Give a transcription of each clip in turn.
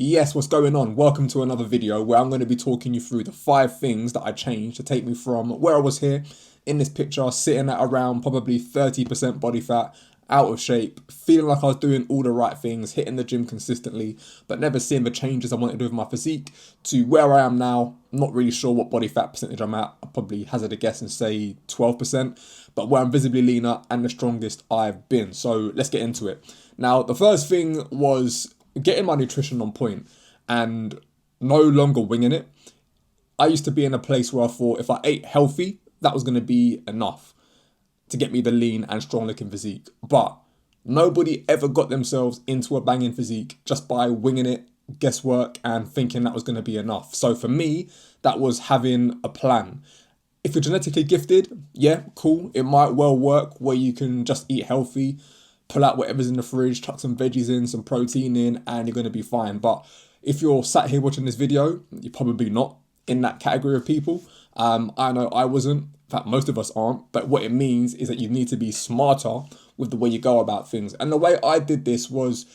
Yes, what's going on? Welcome to another video where I'm going to be talking you through the 5 things that I changed to take me from where I was here in this picture, sitting at around probably 30% body fat, out of shape, feeling like I was doing all the right things, hitting the gym consistently, but never seeing the changes I wanted to do with my physique, to where I am now. Not really sure what body fat percentage I'm at. I probably hazard a guess and say 12%, but where I'm visibly leaner and the strongest I've been. So let's get into it. Now, the first thing was getting my nutrition on point and no longer winging it. I used to be in a place where I thought if I ate healthy, that was going to be enough to get me the lean and strong looking physique. But nobody ever got themselves into a banging physique just by winging it, guesswork, and thinking that was going to be enough. So for me, that was having a plan. If you're genetically gifted, yeah, cool. It might well work where you can just eat healthy, pull out whatever's in the fridge, chuck some veggies in, some protein in, and you're going to be fine. But if you're sat here watching this video, you're probably not in that category of people. I know I wasn't. In fact, most of us aren't. But what it means is that you need to be smarter with the way you go about things. And the way I did this was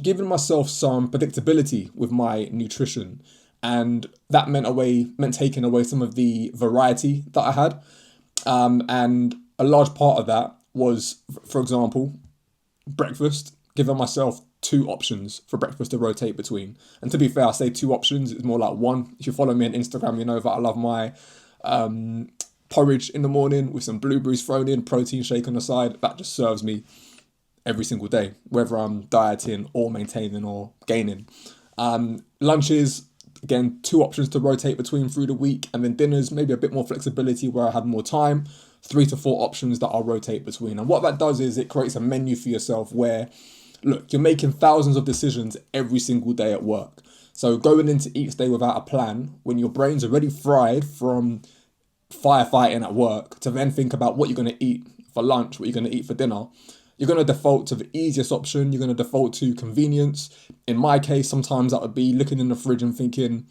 giving myself some predictability with my nutrition. And that meant taking away some of the variety that I had. And a large part of that was, for example, breakfast, giving myself 2 options for breakfast to rotate between. And to be fair, I say 2 options, it's more like one. If you follow me on Instagram, you know that I love my porridge in the morning with some blueberries thrown in, protein shake on the side. That just serves me every single day, whether I'm dieting or maintaining or gaining. Lunches, again, 2 options to rotate between through the week. And then dinners, maybe a bit more flexibility where I had more time. 3 to 4 options that I'll rotate between. And what that does is it creates a menu for yourself where, look, you're making thousands of decisions every single day at work. So going into each day without a plan, when your brain's already fried from firefighting at work, to then think about what you're going to eat for lunch, what you're going to eat for dinner, you're going to default to the easiest option. You're going to default to convenience. In my case, sometimes that would be looking in the fridge and thinking,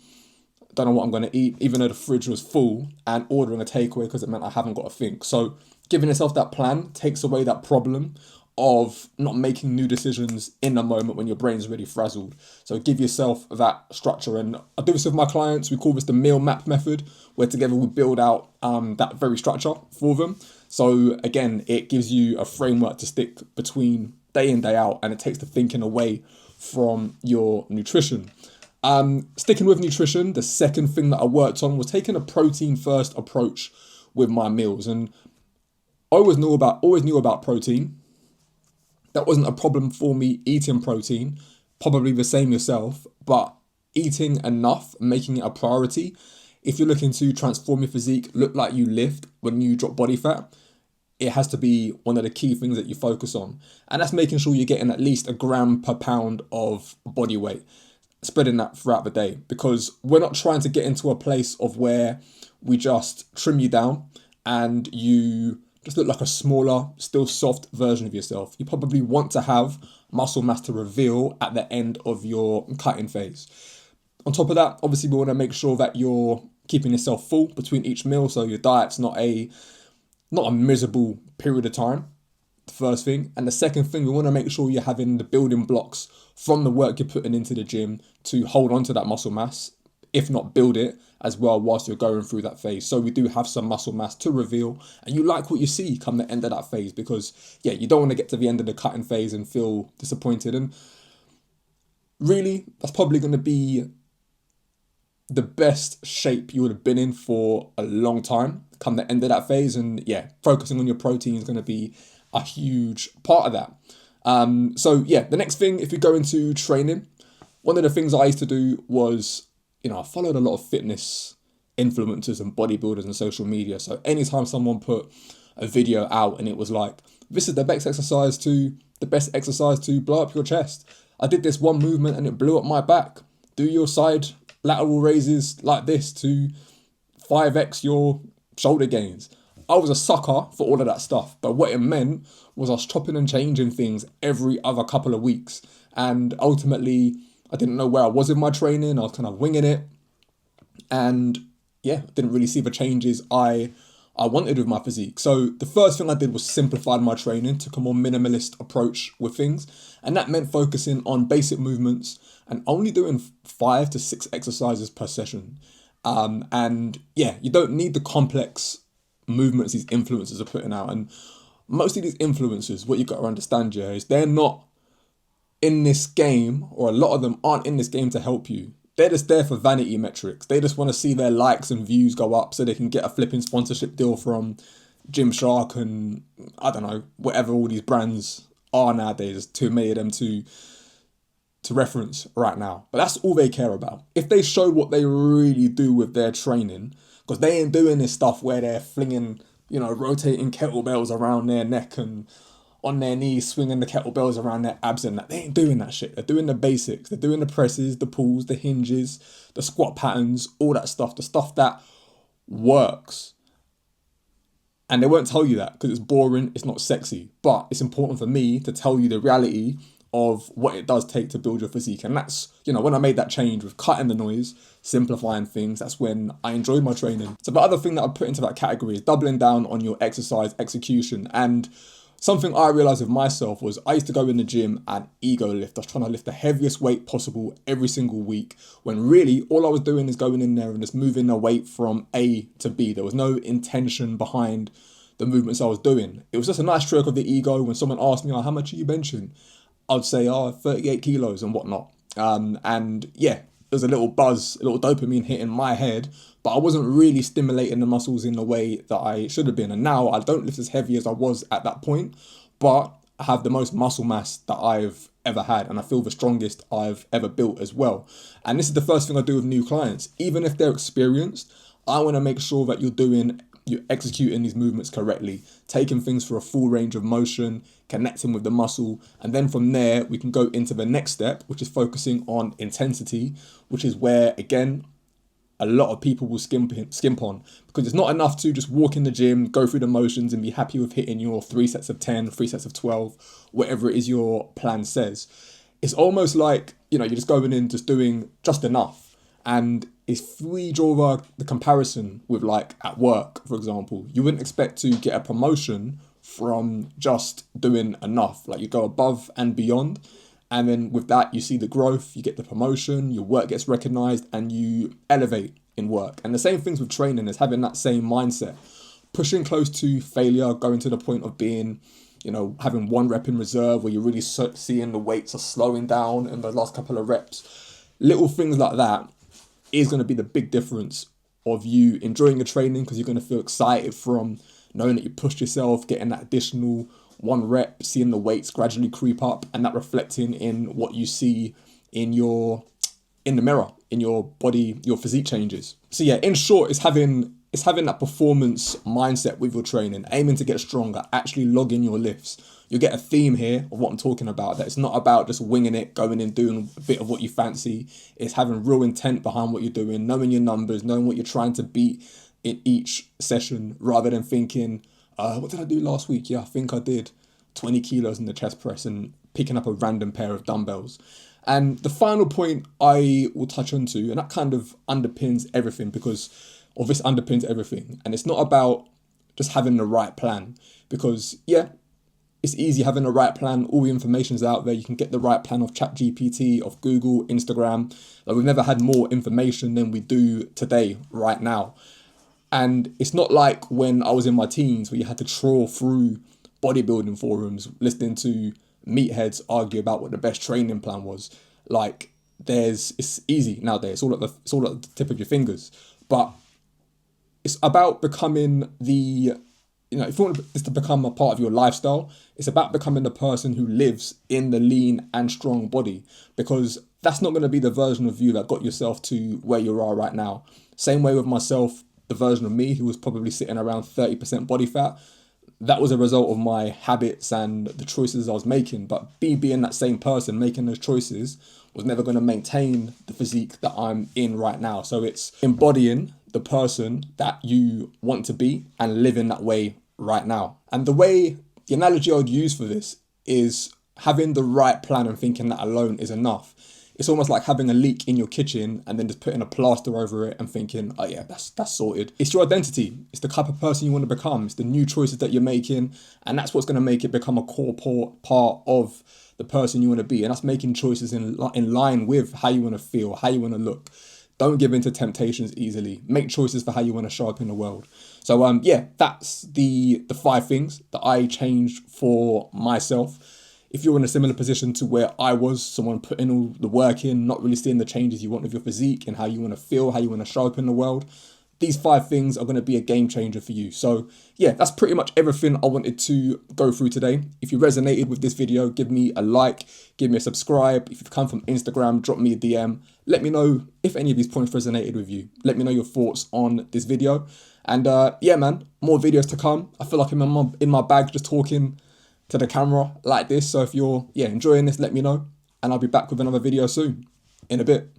don't know what I'm going to eat, even though the fridge was full, and ordering a takeaway because it meant I haven't got to think. So giving yourself that plan takes away that problem of not making new decisions in the moment when your brain's really frazzled. So give yourself that structure. And I do this with my clients. We call this the meal map method, where together we build out that very structure for them. So again, it gives you a framework to stick between day in, day out, and it takes the thinking away from your nutrition. Sticking with nutrition, the second thing that I worked on was taking a protein first approach with my meals. And I always knew about protein. That wasn't a problem for me eating protein, probably the same yourself, but eating enough, making it a priority. If you're looking to transform your physique, look like you lift when you drop body fat, it has to be one of the key things that you focus on. And that's making sure you're getting at least a gram per pound of body weight, spreading that throughout the day, because we're not trying to get into a place of where we just trim you down and you just look like a smaller, still soft version of yourself. You probably want to have muscle mass to reveal at the end of your cutting phase. On top of that, obviously we want to make sure that you're keeping yourself full between each meal, so your diet's not a miserable period of time. The first thing. And the second thing, we want to make sure you're having the building blocks from the work you're putting into the gym to hold on to that muscle mass, if not build it as well whilst you're going through that phase. So we do have some muscle mass to reveal, and you like what you see come the end of that phase, because you don't want to get to the end of the cutting phase and feel disappointed. And really, that's probably going to be the best shape you would have been in for a long time come the end of that phase. And focusing on your protein is going to be a huge part of that. The next thing, if you go into training, one of the things I used to do was, I followed a lot of fitness influencers and bodybuilders on social media. So anytime someone put a video out and it was like, this is the best exercise to blow up your chest. I did this one movement and it blew up my back. Do your side lateral raises like this to 5x your shoulder gains. I was a sucker for all of that stuff, but what it meant was I was chopping and changing things every other couple of weeks, and ultimately I didn't know where I was in my training. I was kind of winging it, and didn't really see the changes I I wanted with my physique. So the first thing I did was simplified my training, took a more minimalist approach with things. And that meant focusing on basic movements and only doing 5 to 6 exercises per session. And yeah, you don't need the complex movements these influencers are putting out. And most of these influencers, what you got to understand, yeah, is they're not in this game, or a lot of them aren't in this game to help you. They're just there for vanity metrics. They just want to see their likes and views go up so they can get a flipping sponsorship deal from Gymshark and I don't know, whatever all these brands are nowadays. There's too many of them to reference right now. But that's all they care about. If they show what they really do with their training, because they ain't doing this stuff where they're flinging, rotating kettlebells around their neck and on their knees, swinging the kettlebells around their abs and that. They ain't doing that shit. They're doing the basics. They're doing the presses, the pulls, the hinges, the squat patterns, all that stuff. The stuff that works. And they won't tell you that because it's boring, it's not sexy. But it's important for me to tell you the reality of what it does take to build your physique. And that's, when I made that change with cutting the noise, simplifying things, that's when I enjoyed my training. So the other thing that I put into that category is doubling down on your exercise execution. And something I realized with myself was I used to go in the gym and ego lift. I was trying to lift the heaviest weight possible every single week, when really all I was doing is going in there and just moving the weight from A to B. There was no intention behind the movements I was doing. It was just a nice stroke of the ego when someone asked me, how much are you benching? I'd say, 38 kilos and whatnot. And yeah, there's a little buzz, a little dopamine hit in my head, but I wasn't really stimulating the muscles in the way that I should have been. And now I don't lift as heavy as I was at that point, but I have the most muscle mass that I've ever had. And I feel the strongest I've ever built as well. And this is the first thing I do with new clients. Even if they're experienced, I want to make sure that you're executing these movements correctly, taking things for a full range of motion, connecting with the muscle. And then from there, we can go into the next step, which is focusing on intensity, which is where, again, a lot of people will skimp on, because it's not enough to just walk in the gym, go through the motions and be happy with hitting your 3 sets of 10, 3 sets of 12, whatever it is your plan says. It's almost like, you're just going in, just doing just enough. And if we draw the comparison with like at work, for example, you wouldn't expect to get a promotion from just doing enough. Like you go above and beyond. And then with that, you see the growth, you get the promotion, your work gets recognized and you elevate in work. And the same things with training is having that same mindset, pushing close to failure, going to the point of being, having 1 rep in reserve where you're really seeing the weights are slowing down in the last couple of reps. Little things like that is going to be the big difference of you enjoying your training, because you're going to feel excited from knowing that you pushed yourself, getting that additional 1 rep, seeing the weights gradually creep up, and that reflecting in what you see in the mirror, in your body, your physique changes. So yeah, in short, it's having that performance mindset with your training, aiming to get stronger, actually logging your lifts. You'll get a theme here of what I'm talking about, that it's not about just winging it, going and doing a bit of what you fancy. It's having real intent behind what you're doing, knowing your numbers, knowing what you're trying to beat in each session, rather than thinking, what did I do last week? Yeah, I think I did 20 kilos in the chest press, and picking up a random pair of dumbbells. And the final point I will touch on to, and that kind of underpins everything, this underpins everything. And it's not about just having the right plan, because yeah, it's easy having the right plan. All the information's out there. You can get the right plan off ChatGPT, off Google, Instagram. Like, we've never had more information than we do today, right now. And it's not like when I was in my teens where you had to trawl through bodybuilding forums, listening to meatheads argue about what the best training plan was. Like, it's easy nowadays. It's all at the tip of your fingers. But it's about becoming if you want this to become a part of your lifestyle, it's about becoming the person who lives in the lean and strong body, because that's not going to be the version of you that got yourself to where you are right now. Same way with myself, the version of me who was probably sitting around 30% body fat, that was a result of my habits and the choices I was making. But me being that same person making those choices was never going to maintain the physique that I'm in right now. So it's embodying the person that you want to be and living that way right now. And the analogy I would use for this is having the right plan and thinking that alone is enough. It's almost like having a leak in your kitchen and then just putting a plaster over it and thinking, oh yeah, that's sorted. It's your identity. It's the type of person you want to become. It's the new choices that you're making, and that's what's going to make it become a core part of the person you want to be. And that's making choices in line with how you want to feel, how you want to look. Don't give in to temptations easily. Make choices for how you want to show up in the world. So yeah, that's the 5 things that I changed for myself. If you're in a similar position to where I was, someone putting all the work in, not really seeing the changes you want with your physique and how you want to feel, how you want to show up in the world, these 5 things are going to be a game changer for you. So yeah, that's pretty much everything I wanted to go through today. If you resonated with this video, give me a like, give me a subscribe. If you've come from Instagram, drop me a DM. Let me know if any of these points resonated with you. Let me know your thoughts on this video. And yeah, man, more videos to come. I feel like I'm in my bag just talking to the camera like this. So if you're enjoying this, let me know, and I'll be back with another video soon. In a bit.